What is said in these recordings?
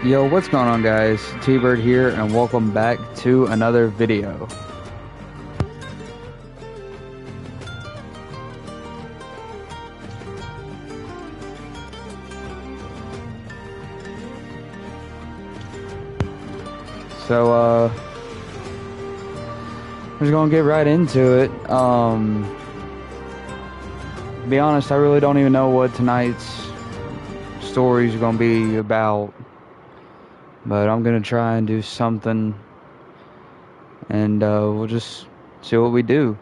Yo, what's going on, guys? T-Byrd here, and welcome back to another video. So, I'm just gonna get right into it. To be honest, I really don't even know what tonight's story is gonna be about. But I'm gonna try and do something, and we'll just see what we do.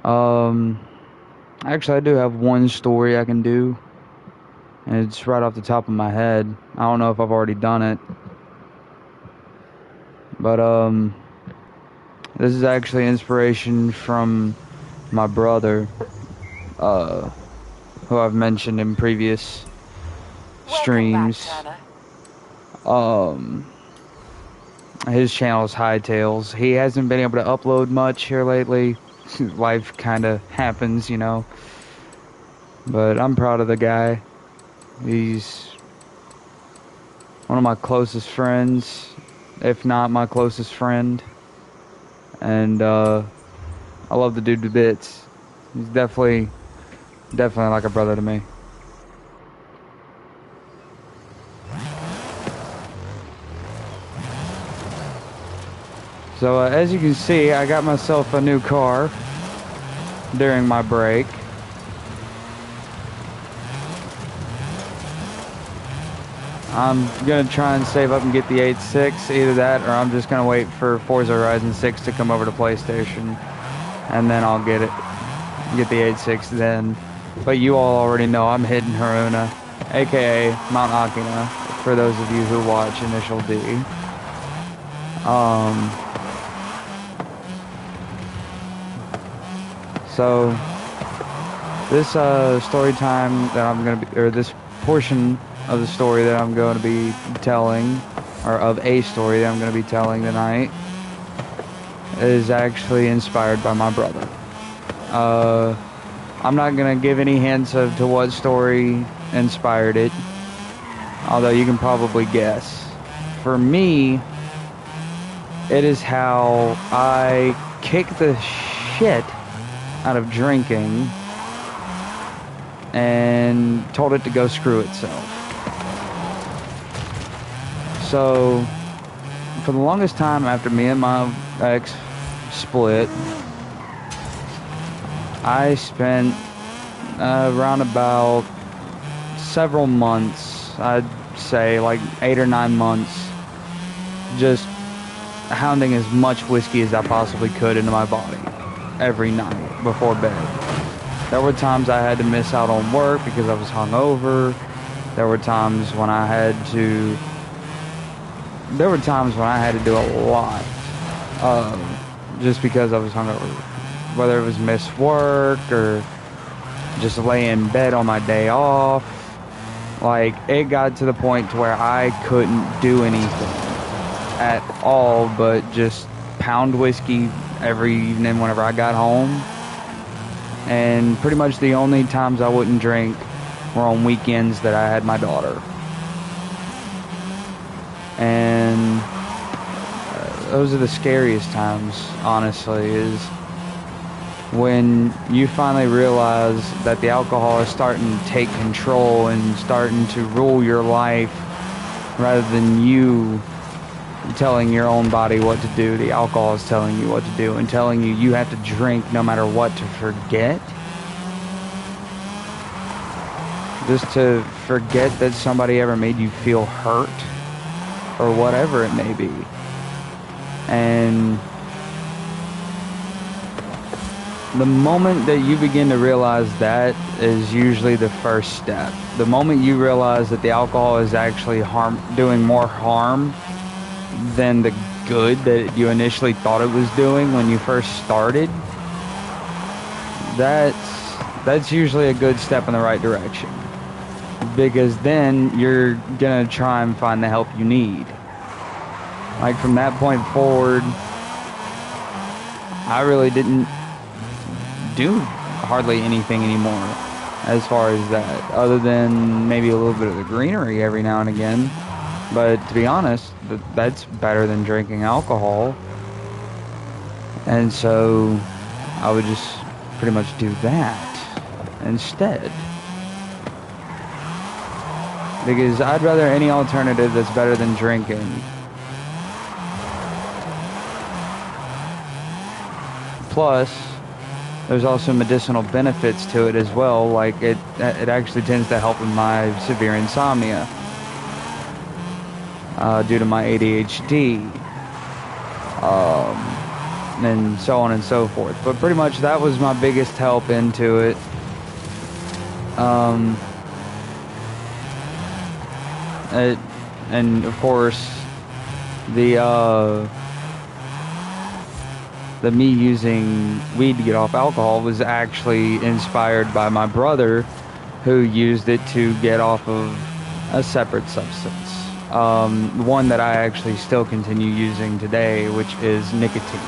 Actually, I do have one story I can do, and it's right off the top of my head. I don't know if I've already done it, but this is actually inspiration from my brother, who I've mentioned in previous streams. His channel is Hightails. He hasn't been able to upload much here lately. Life kind of happens, you know. But I'm proud of the guy. He's one of my closest friends, if not my closest friend. And I love the dude to bits. He's definitely like a brother to me. So as you can see, I got myself a new car during my break. I'm gonna try and save up and get the 8.6, either that or I'm just gonna wait for Forza Horizon 6 to come over to PlayStation, and then I'll get the 8.6 then. But you all already know I'm hitting Haruna, aka Mount Akina, for those of you who watch Initial D. So this story time that I'm gonna be, or this portion of the story that I'm going to be telling, or of a story that I'm going to be telling tonight, is actually inspired by my brother. I'm not going to give any hints as to what story inspired it, although you can probably guess. For me, it is how I kick the shit out of drinking and told it to go screw itself. So, for the longest time after me and my ex split, I spent around about several months, I'd say like 8 or 9 months, just hounding as much whiskey as I possibly could into my body every night before bed. There were times I had to miss out on work because I was hungover. There were times when I had to do a lot, just because I was hungover. Whether it was miss work or just lay in bed on my day off. Like, it got to the point to where I couldn't do anything at all but just pound whiskey every evening whenever I got home. And pretty much the only times I wouldn't drink were on weekends that I had my daughter. And those are the scariest times, honestly, is when you finally realize that the alcohol is starting to take control and starting to rule your life rather than you telling your own body what to do. The alcohol is telling you what to do and telling you you have to drink no matter what to forget. Just to forget that somebody ever made you feel hurt or whatever it may be. And the moment that you begin to realize that is usually the first step. The moment you realize that the alcohol is actually doing more harm than the good that you initially thought it was doing when you first started, that's usually a good step in the right direction, because then you're gonna try and find the help you need. Like, from that point forward, I really didn't do hardly anything anymore as far as that, other than maybe a little bit of the greenery every now and again. But to be honest, that's better than drinking alcohol. And so I would just pretty much do that instead. Because I'd rather any alternative that's better than drinking. Plus, there's also medicinal benefits to it as well. Like it actually tends to help with my severe insomnia due to my ADHD, and so on and so forth. But pretty much that was my biggest help into it. And of course, the me using weed to get off alcohol was actually inspired by my brother, who used it to get off of a separate substance. One that I actually still continue using today, which is nicotine.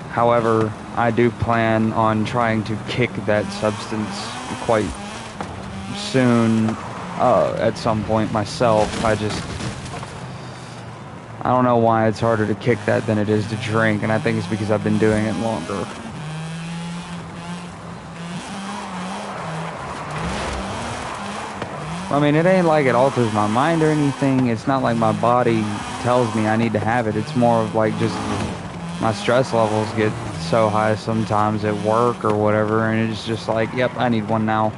However, I do plan on trying to kick that substance quite soon, at some point myself. I don't know why it's harder to kick that than it is to drink, and I think it's because I've been doing it longer. I mean, it ain't like it alters my mind or anything. It's not like my body tells me I need to have it. It's more of like just my stress levels get so high sometimes at work or whatever, and it's just like, yep, I need one now.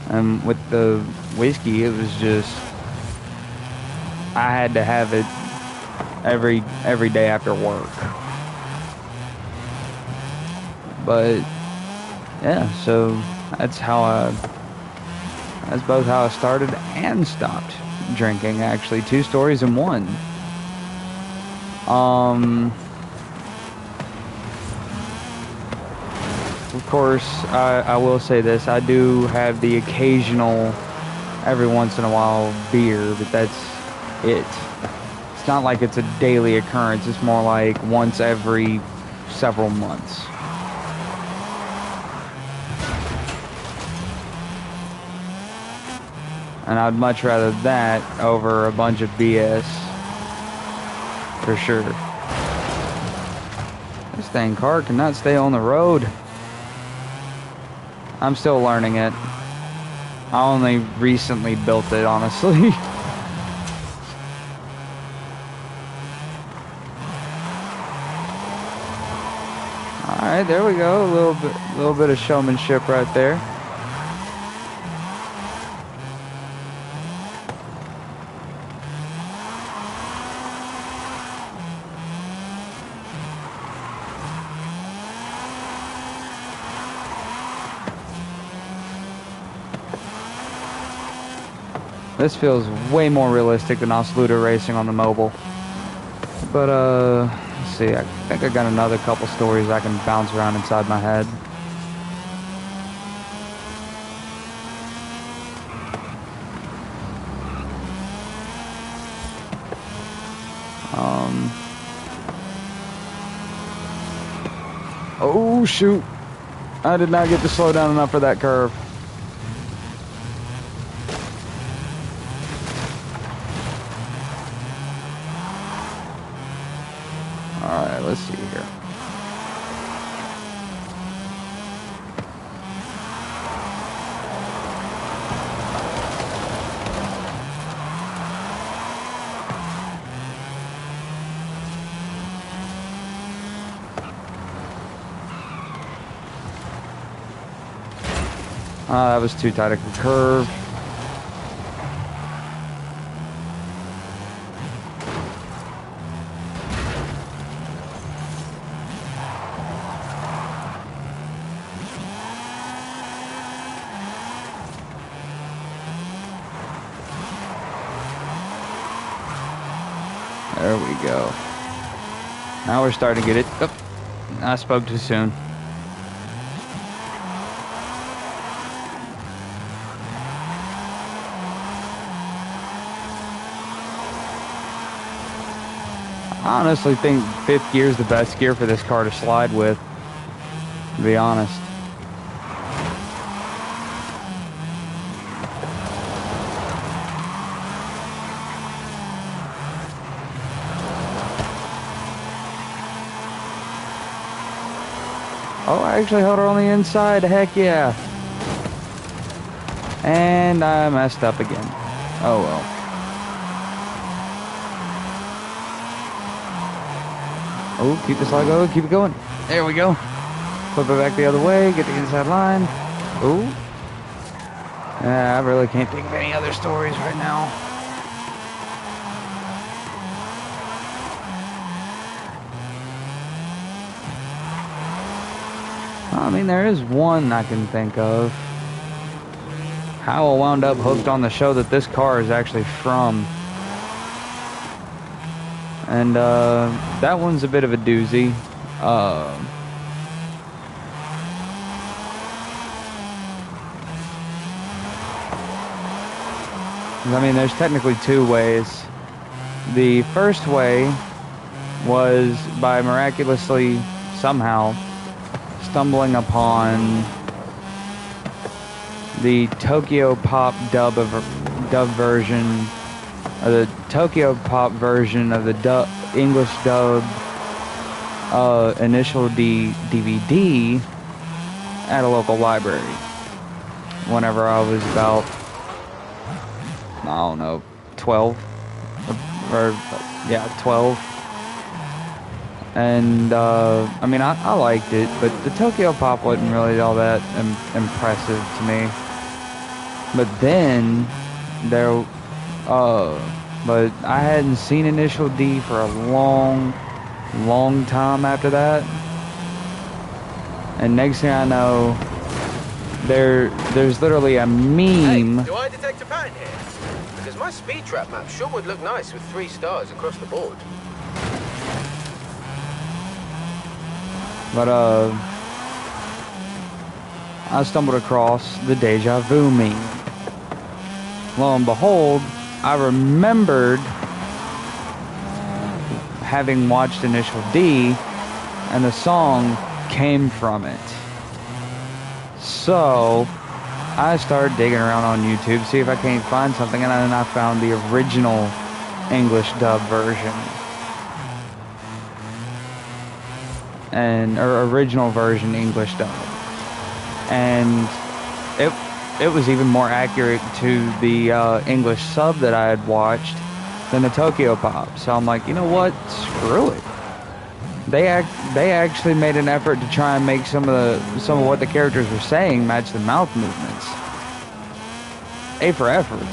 And with the whiskey, it was just, I had to have it every day after work. But yeah, so that's both how I started and stopped drinking, actually. 2 stories in one. Of course, I will say this, I do have the occasional, every once in a while, beer, but that's it. It's not like it's a daily occurrence, it's more like once every several months. And I'd much rather that over a bunch of BS. For sure. This dang car cannot stay on the road. I'm still learning it. I only recently built it, honestly. Alright, there we go. A little bit of showmanship right there. This feels way more realistic than Osluda racing on the mobile. But, let's see. I think I got another couple stories I can bounce around inside my head. Oh, shoot. I did not get to slow down enough for that curve. Alright, let's see here. That was too tight of a curve. There we go. Now we're starting to get it. Oh, I spoke too soon. I honestly think 5th gear is the best gear for this car to slide with, to be honest. Oh, I actually held her on the inside. Heck yeah. And I messed up again. Oh well. Oh, keep the slide going. Keep it going. There we go. Flip it back the other way. Get the inside line. Ooh. I really can't think of any other stories right now. I mean, there is one I can think of. How I wound up hooked on the show that this car is actually from. And that one's a bit of a doozy. I mean, there's technically 2 ways. The first way was by miraculously, somehow, stumbling upon the Tokyo Pop dub version, or the Tokyo Pop version of the English dub Initial D DVD at a local library. Whenever I was about, I don't know, 12, or yeah, 12. And I mean, I liked it, but the Tokyo Pop wasn't really all that impressive to me. But then but I hadn't seen Initial D for a long time after that. And next thing I know, there's literally a meme. Hey, do I detect a pattern here? Because my speed trap map sure would look nice with 3 stars across the board. But I stumbled across the Deja Vu meme. Lo and behold, I remembered having watched Initial D, and the song came from it. So I started digging around on YouTube, see if I can't find something, and then I found the original English dub version. Or original version English dub. And it was even more accurate to the English sub that I had watched than the Tokyo Pop. So I'm like, you know what? Screw it. They actually made an effort to try and make some of what the characters were saying match the mouth movements. A for effort.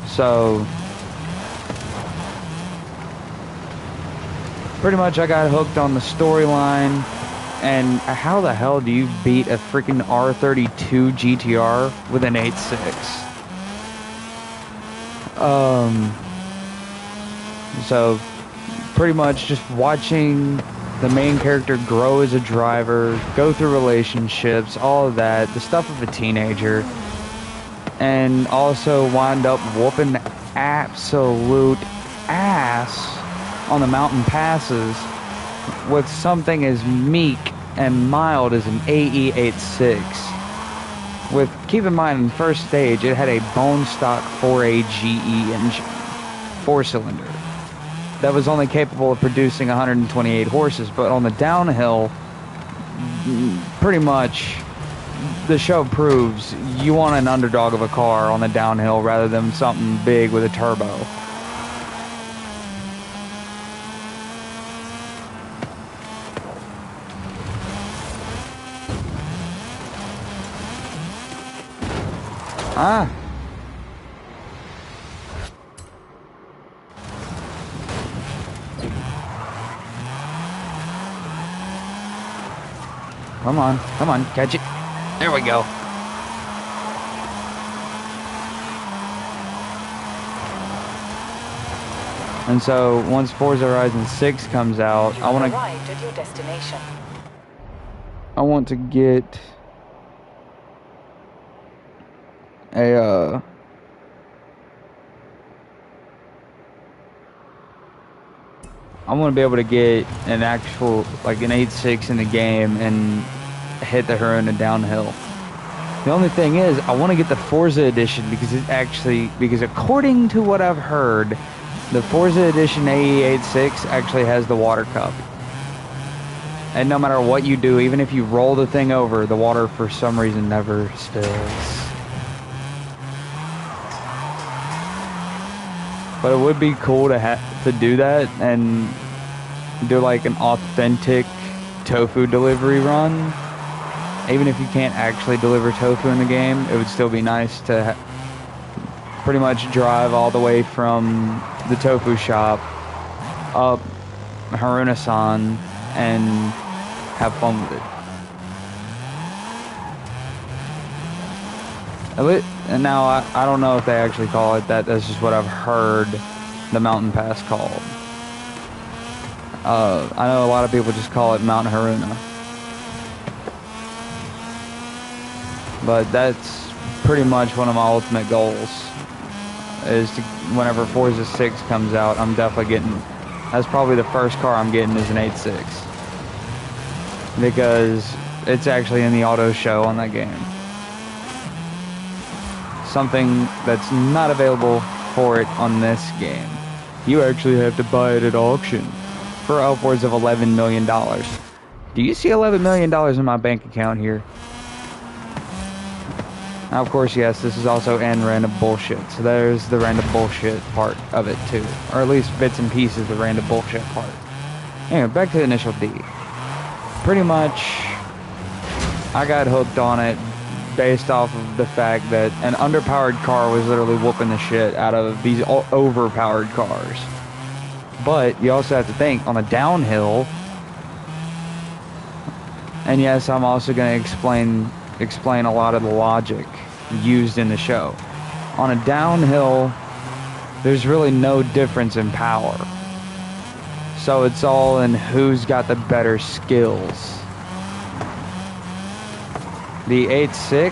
So pretty much I got hooked on the storyline. And how the hell do you beat a freaking R32 GTR with an 8.6? So pretty much just watching the main character grow as a driver, go through relationships, all of that, the stuff of a teenager, and also wind up whooping absolute ass on the mountain passes with something as meek and mild as an AE86. With, keep in mind, in first stage, it had a bone stock 4A GE engine, 4-cylinder, that was only capable of producing 128 horses. But on the downhill, pretty much, the show proves you want an underdog of a car on the downhill rather than something big with a turbo. Ah. Come on, catch it. There we go. And so once Forza Horizon 6 comes out, I want to get I want to be able to get an actual, like an 8.6 in the game and hit the Haruna downhill. The only thing is, I want to get the Forza edition because according to what I've heard, the Forza edition AE86 actually has the water cup. And no matter what you do, even if you roll the thing over, the water for some reason never spills. But it would be cool to do that and do like an authentic tofu delivery run. Even if you can't actually deliver tofu in the game, it would still be nice to pretty much drive all the way from the tofu shop up Haruna-san and have fun with it. And now I don't know if they actually call it that. That's just what I've heard the mountain pass called. I know a lot of people just call it Mount Haruna. But that's pretty much one of my ultimate goals, is to, whenever Forza 6 comes out, I'm definitely getting, that's probably the first car I'm getting is an 8.6. Because it's actually in the auto show on that game. Something that's not available for it on this game. You actually have to buy it at auction for upwards of $11 million. Do you see $11 million in my bank account here? Now, of course, yes, this is also in random bullshit. So there's the random bullshit part of it, too. Or at least bits and pieces of the random bullshit part. Anyway, back to the initial D. Pretty much, I got hooked on it based off of the fact that an underpowered car was literally whooping the shit out of these overpowered cars. But you also have to think, on a downhill, and yes, I'm also going to explain a lot of the logic used in the show. On a downhill, there's really no difference in power. So it's all in who's got the better skills. The 8.6,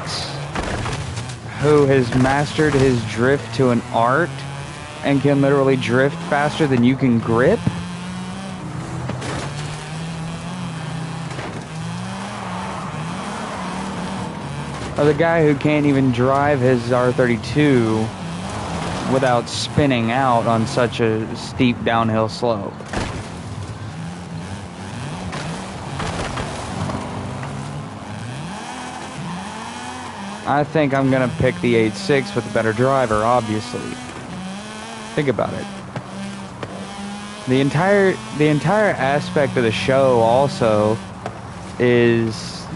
who has mastered his drift to an art and can literally drift faster than you can grip, or the guy who can't even drive his R32 without spinning out on such a steep downhill slope. I think I'm gonna pick the 8.6 with a better driver, obviously. Think about it. The entire aspect of the show also is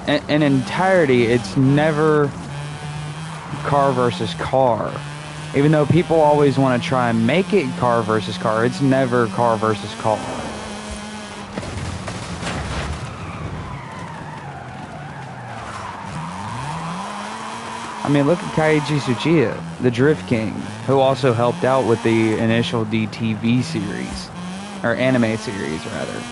in entirety, it's never car versus car. Even though people always want to try and make it car versus car, it's never car versus car. I mean, look at Kaiji Tsuchiya, the Drift King, who also helped out with the initial DTV series, or anime series, rather.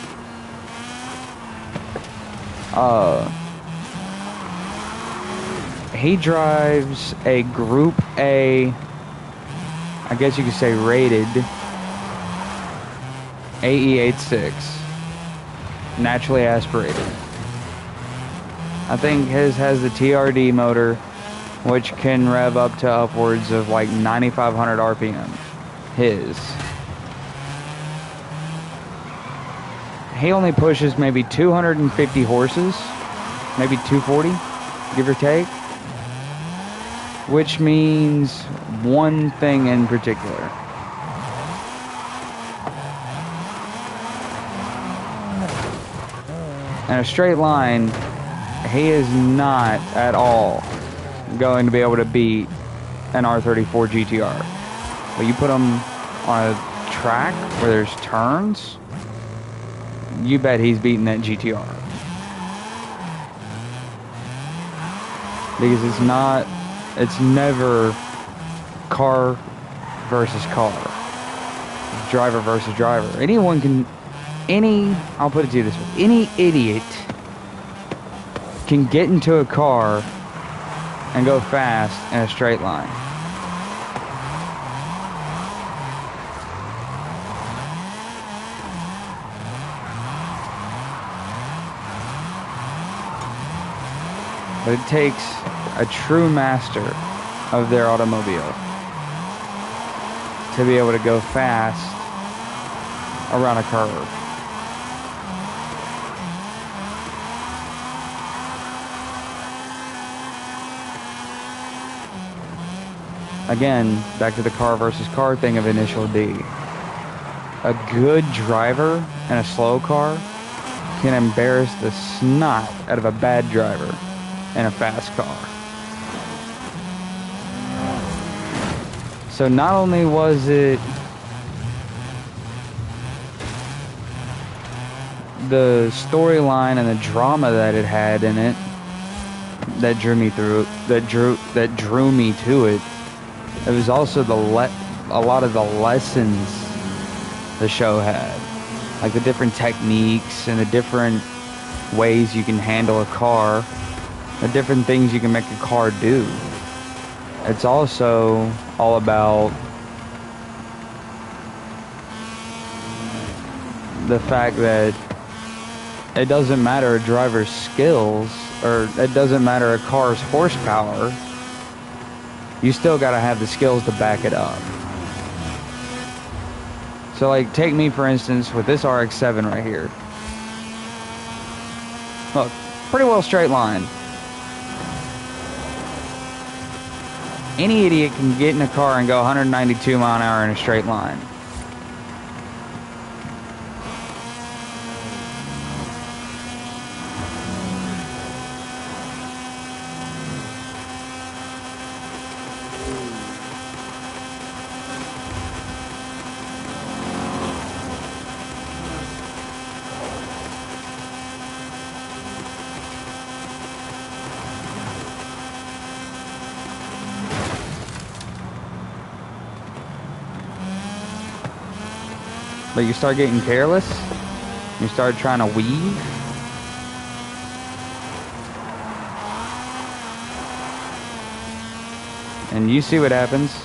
He drives a Group A, I guess you could say rated, AE86, naturally aspirated. I think his has the TRD motor, which can rev up to upwards of like 9,500 RPM. His. He only pushes maybe 250 horses, maybe 240, give or take. Which means one thing in particular. In a straight line, he is not at all going to be able to beat an R34 GTR. But you put him on a track where there's turns, you bet he's beating that GTR. Because it's never car versus car, driver versus driver. I'll put it to you this way, any idiot can get into a car and go fast in a straight line. but it takes a true master of their automobile to be able to go fast around a curve. Again, back to the car versus car thing of Initial D. A good driver in a slow car can embarrass the snot out of a bad driver in a fast car. So not only was it the storyline and the drama that it had in it that drew me through, that drew me to it, it was also a lot of the lessons the show had, like the different techniques and the different ways you can handle a car, the different things you can make a car do. It's also all about the fact that it doesn't matter a driver's skills, or it doesn't matter a car's horsepower, you still gotta have the skills to back it up. So like, take me for instance with this RX-7 right here. Look, pretty well straight line. Any idiot can get in a car and go 192 mile an hour in a straight line. But you start getting careless, you start trying to weave, and you see what happens.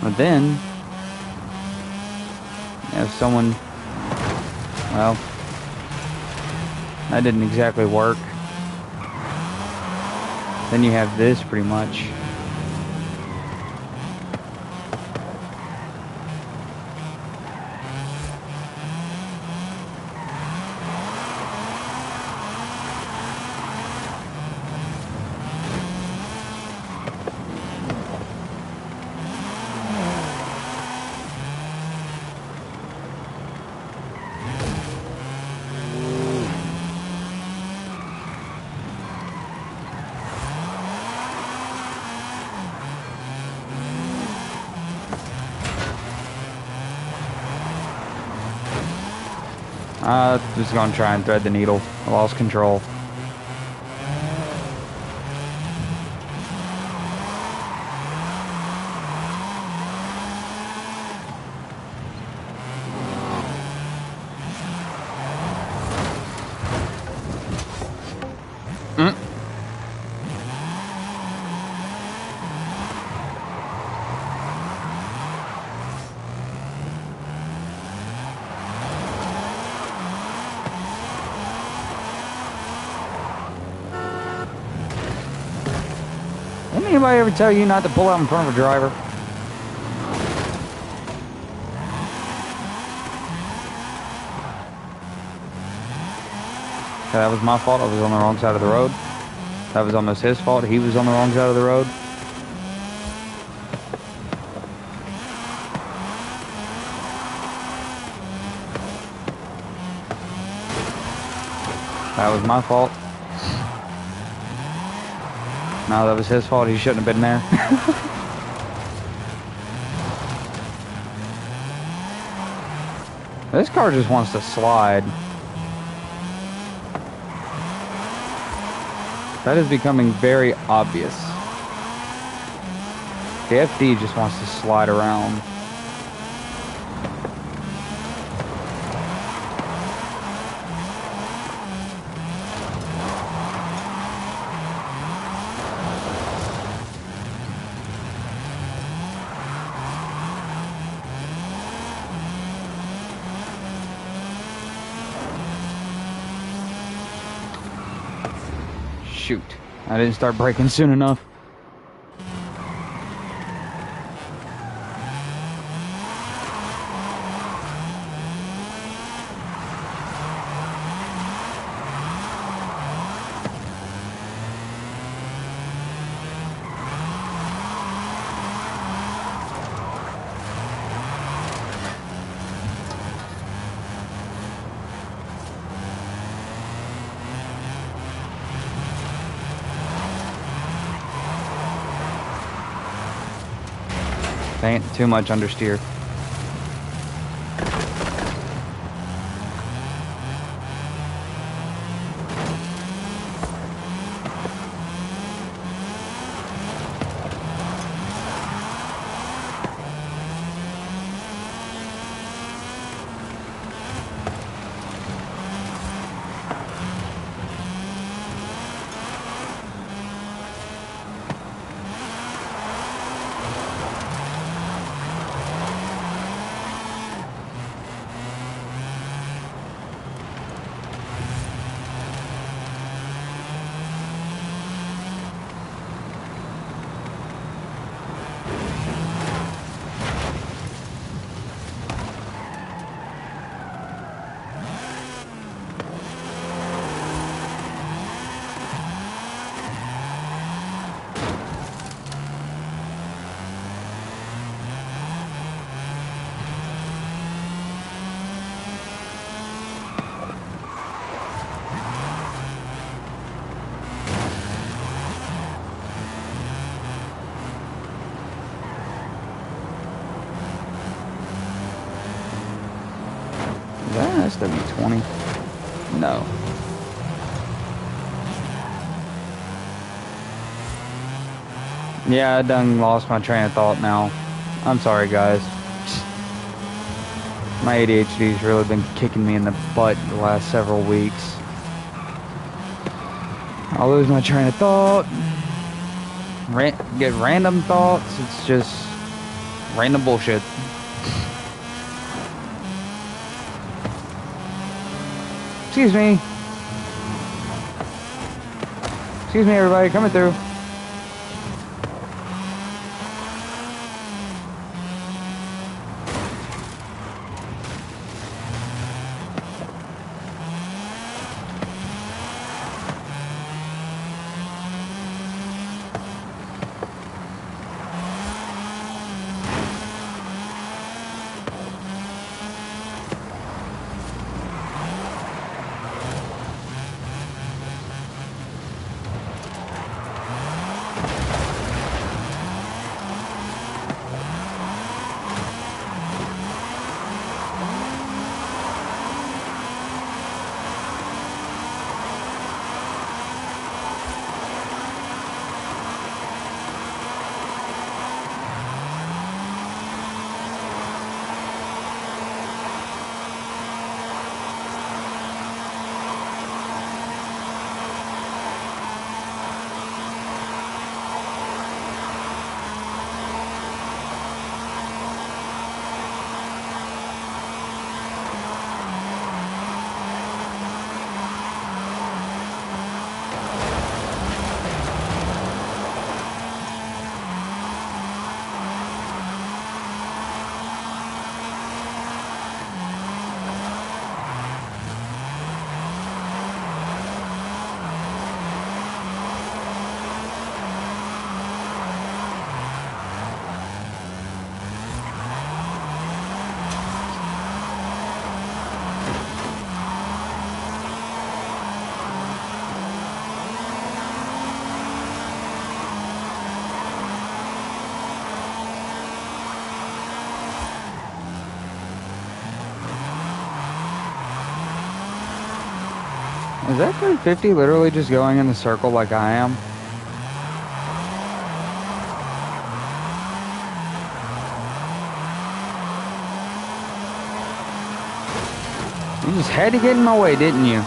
But then, if someone, well, that didn't exactly work. Then you have this pretty much. Just gonna try and thread the needle. I lost control. Didn't anybody ever tell you not to pull out in front of a driver? Okay, that was my fault. I was on the wrong side of the road. That was almost his fault. He was on the wrong side of the road. That was my fault. No, that was his fault. He shouldn't have been there. This car just wants to slide. That is becoming very obvious. The FD just wants to slide around. Shoot, I didn't start braking soon enough. Ain't too much understeer. Is that SW20? No. Yeah, I done lost my train of thought now. I'm sorry, guys. My ADHD's really been kicking me in the butt the last several weeks. I'll lose my train of thought. Get random thoughts. It's just random bullshit. Excuse me. Excuse me, everybody, coming through. Is that 350 literally just going in the circle like I am? You just had to get in my way, didn't you?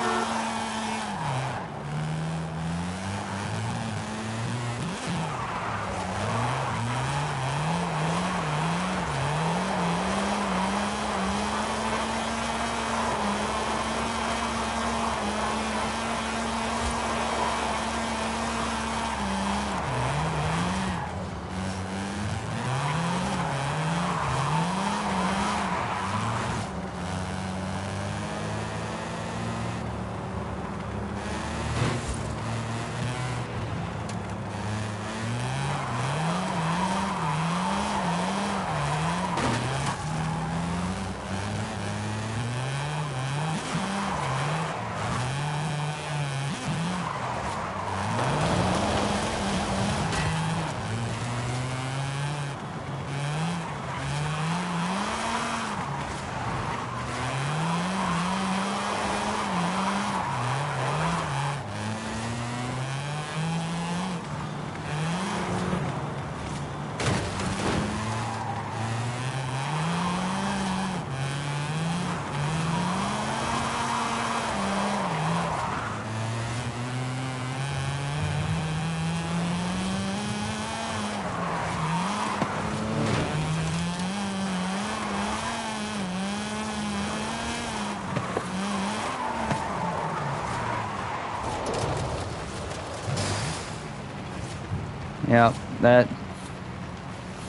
Yeah, that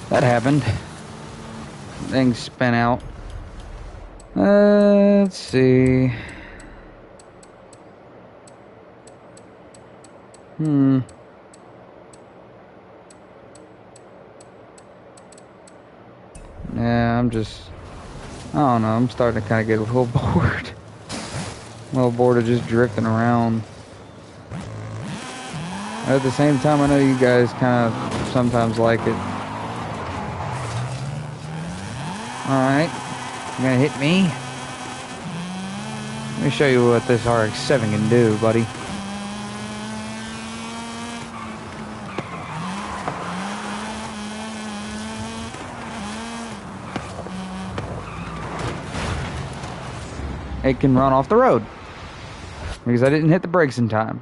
happened. Things spin out. Let's see. Yeah, I don't know, I'm starting to kind of get a little bored. A little bored of just drifting around. At the same time, I know you guys kind of sometimes like it. Alright, you gonna hit me? Let me show you what this RX-7 can do, buddy. It can run off the road because I didn't hit the brakes in time.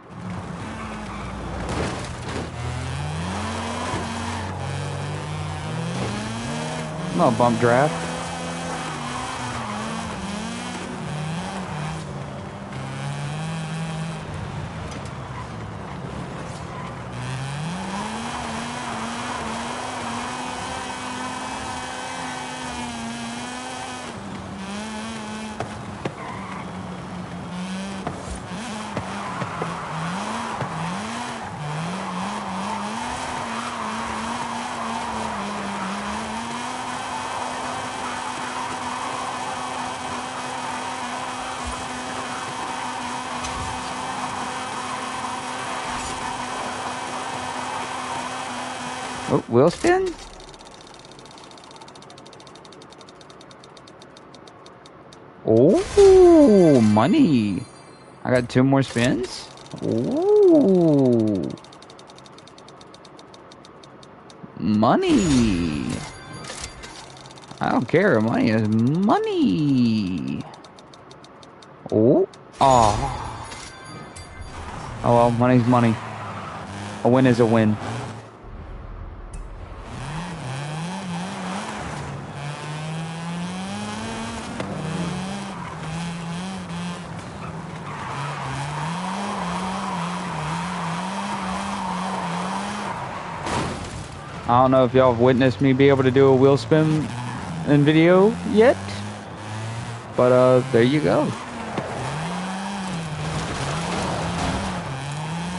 No bump draft. Oh, wheel spin? Oh, money. I got 2 more spins. Ooh. Money. I don't care. Money is money. Oh. Oh. Oh well, money's money. A win is a win. I don't know if y'all have witnessed me be able to do a wheel spin in video yet, but there you go.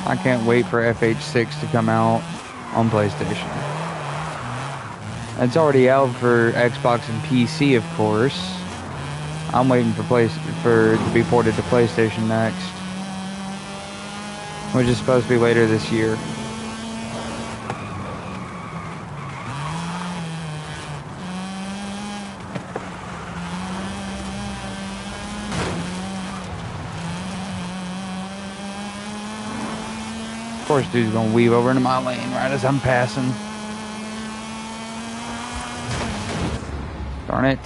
I can't wait for FH6 to come out on PlayStation. It's already out for Xbox and PC, of course. I'm waiting for it to be ported to PlayStation next, which is supposed to be later this year. Of course, dude's gonna weave over into my lane right as I'm passing. Darn it.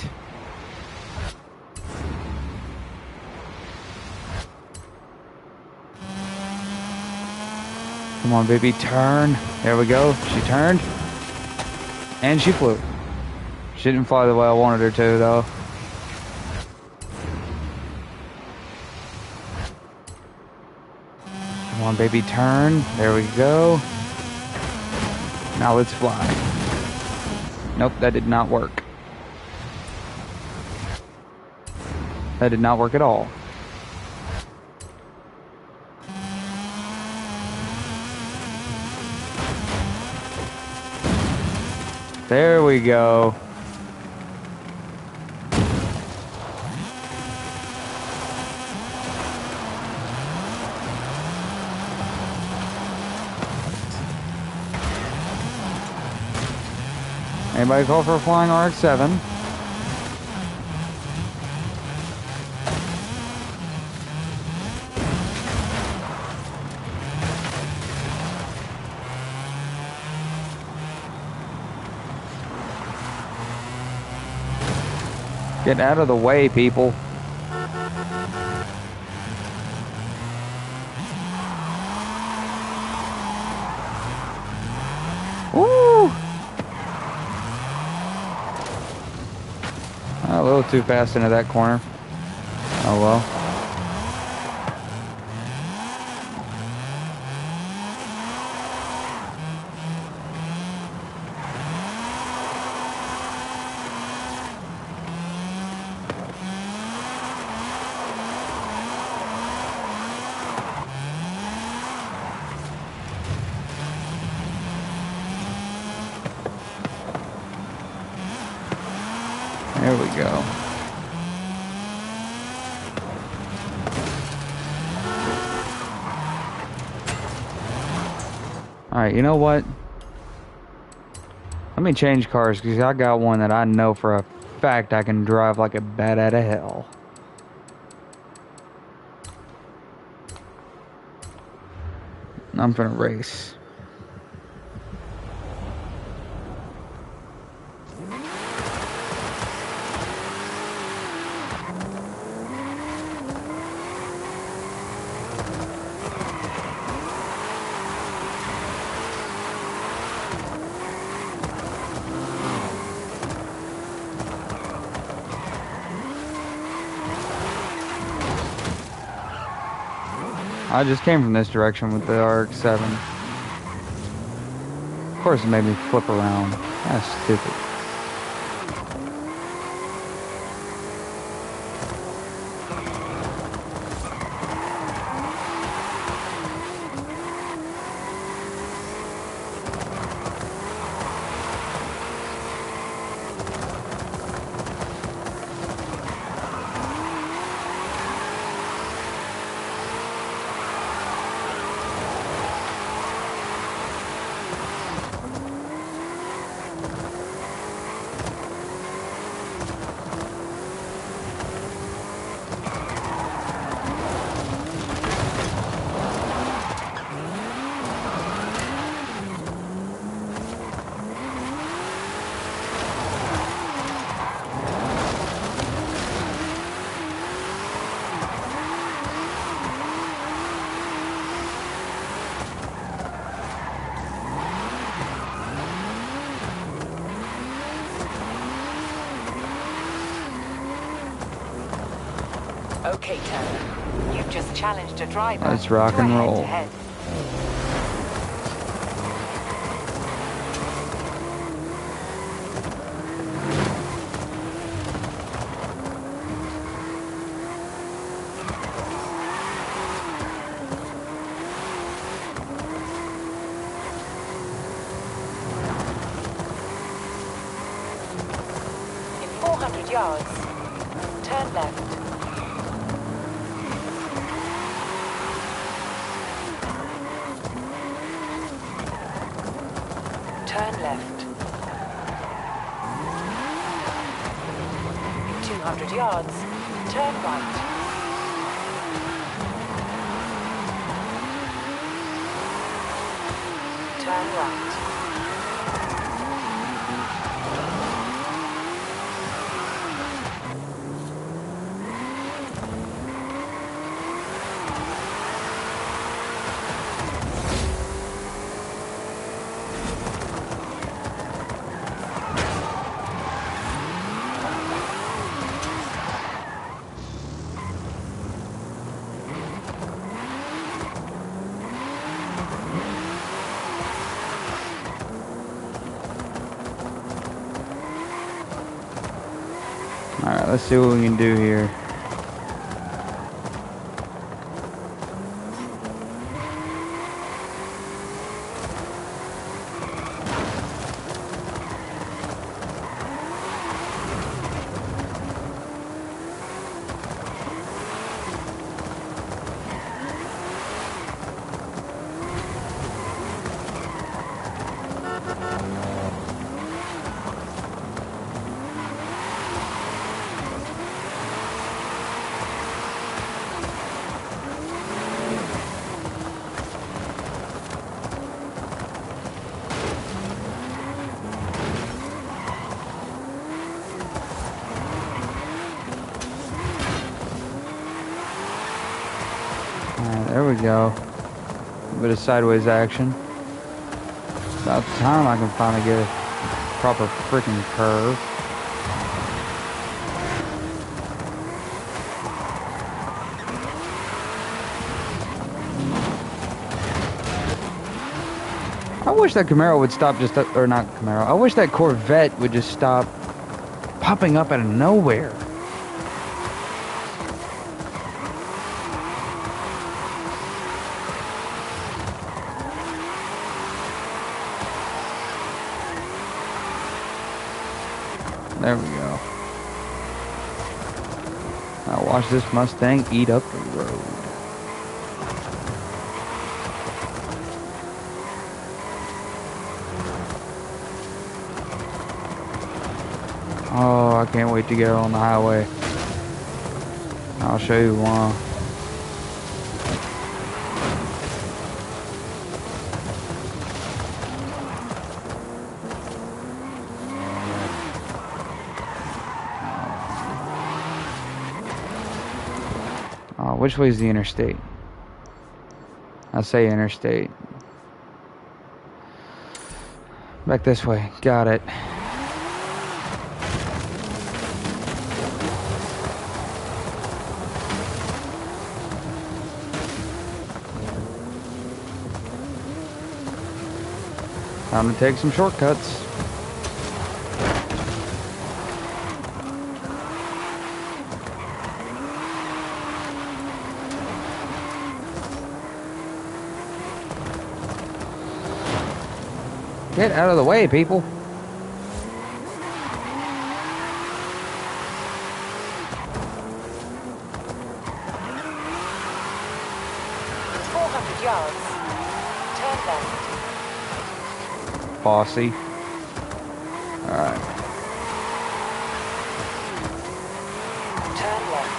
Come on, baby, turn. There we go. She turned. And she flew. She didn't fly the way I wanted her to, though. Come on, baby, turn. There we go. Now let's fly. Nope, that did not work. That did not work at all. There we go. Anybody call for a flying RX-7? Get out of the way, people. Woo! A little too fast into that corner. Oh well. There we go. Alright, you know what? Let me change cars, because I got one that I know for a fact I can drive like a bat out of hell. I'm gonna race. I just came from this direction with the RX-7. Of course it made me flip around. That's stupid. Okay, Turner. You've just challenged a driver. Let's rock and roll. Head-to-head. In 400 yards, turn left. Turn left. In 200 yards, turn right. Turn right. Alright, let's see what we can do here. There we go. A bit of sideways action. About time I can finally get a proper freaking curve. I wish that Camaro would stop just, or not Camaro, I wish that Corvette would just stop popping up out of nowhere. There we go. Now watch this Mustang eat up the road. Oh, I can't wait to get on the highway. I'll show you why. Which way is the interstate? I say interstate. Back this way. Got it. Time to take some shortcuts. Get out of the way, people. Yards. Turn left. Bossy. Alright. Turn left.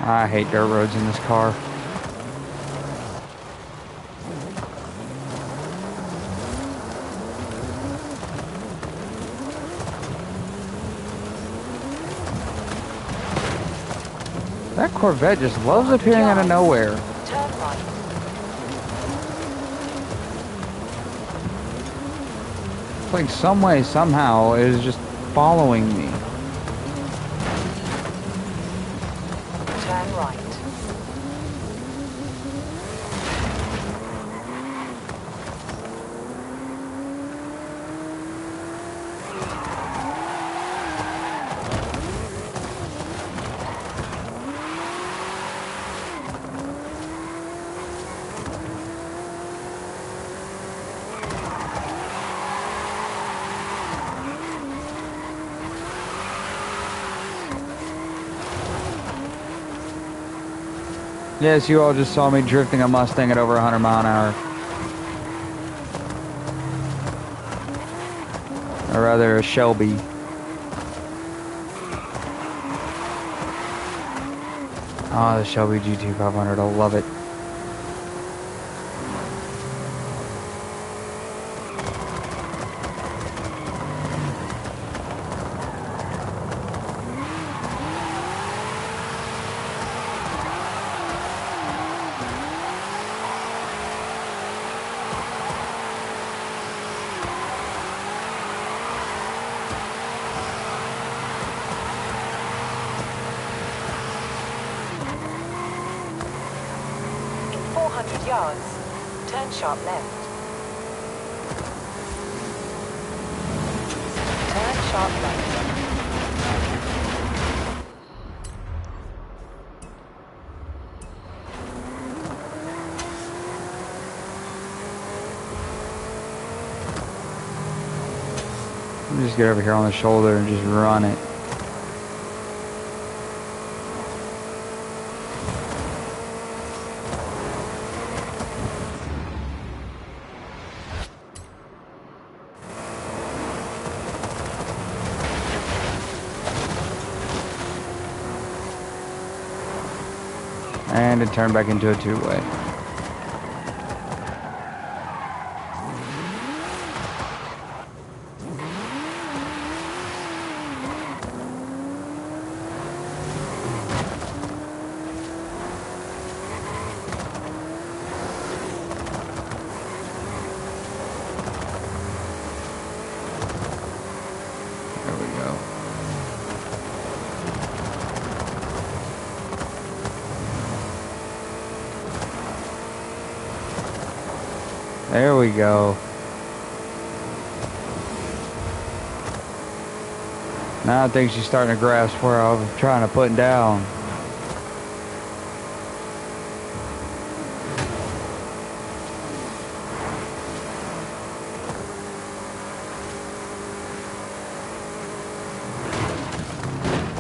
I hate dirt roads in this car. That Corvette just loves appearing out of nowhere. Turn right. It's like some way, somehow, it is just following me. Turn right. Yes, you all just saw me drifting a Mustang at over 100 miles an hour. Or rather, a Shelby. Oh, the Shelby GT500, I love it. Yards. Turn sharp left. sharp right. Just get over here on the shoulder and just run it. And it turned back into a two-way. There we go. There we go. Now I think she's starting to grasp where I was trying to put down.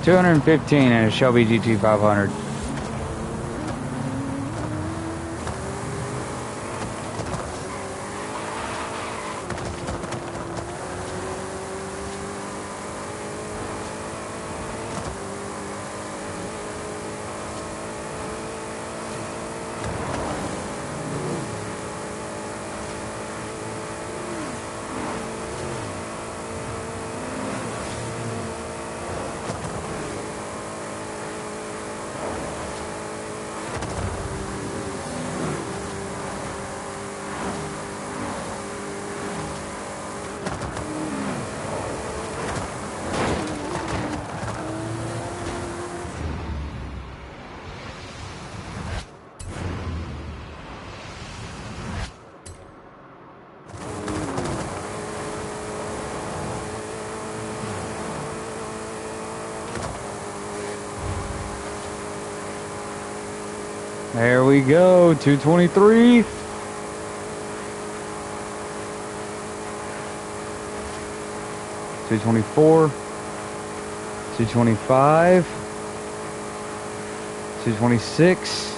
$215 in a Shelby GT500. There we go, 223. 224. 225. 226.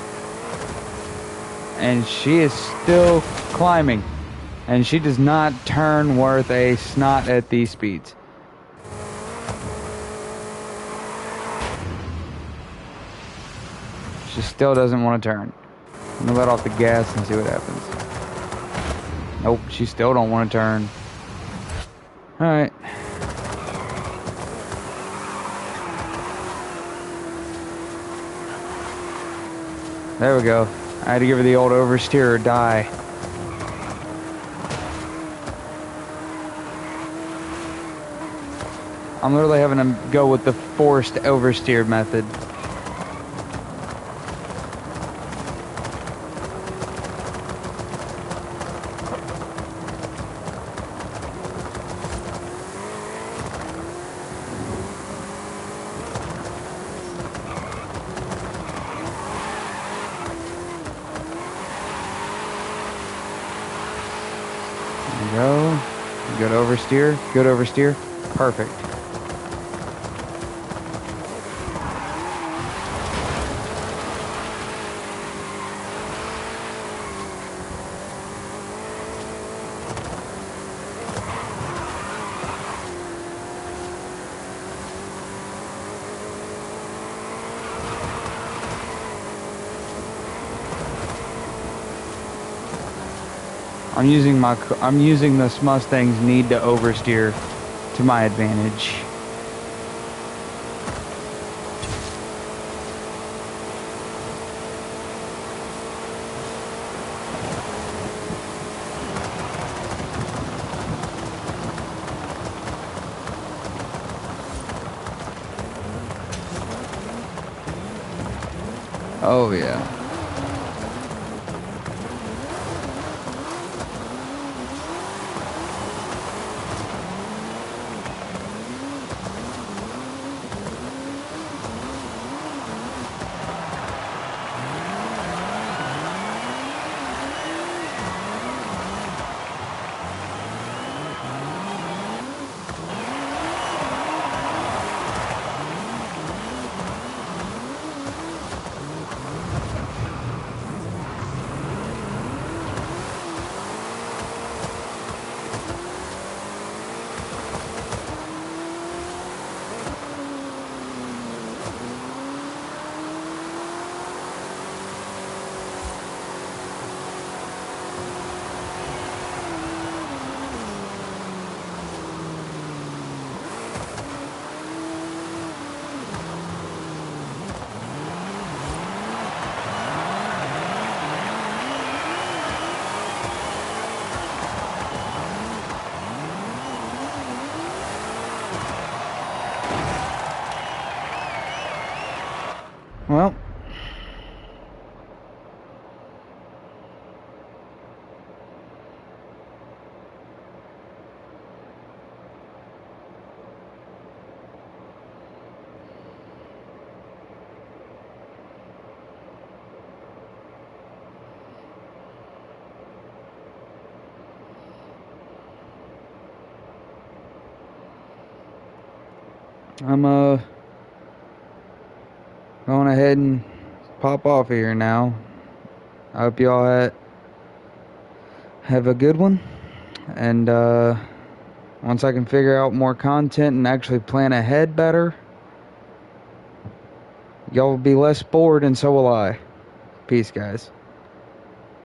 And she is still climbing. And she does not turn worth a snot at these speeds. She still doesn't want to turn. I'm gonna let off the gas and see what happens. Nope, she still don't want to turn. Alright. There we go. I had to give her the old oversteer or die. I'm literally having to go with the forced oversteer method. Go. Good oversteer. Good oversteer. Perfect. I'm using this Mustang's need to oversteer to my advantage. Oh yeah. I'm going ahead and pop off of here now. I hope y'all have a good one. And once I can figure out more content and actually plan ahead better, y'all will be less bored, and so will I. Peace, guys.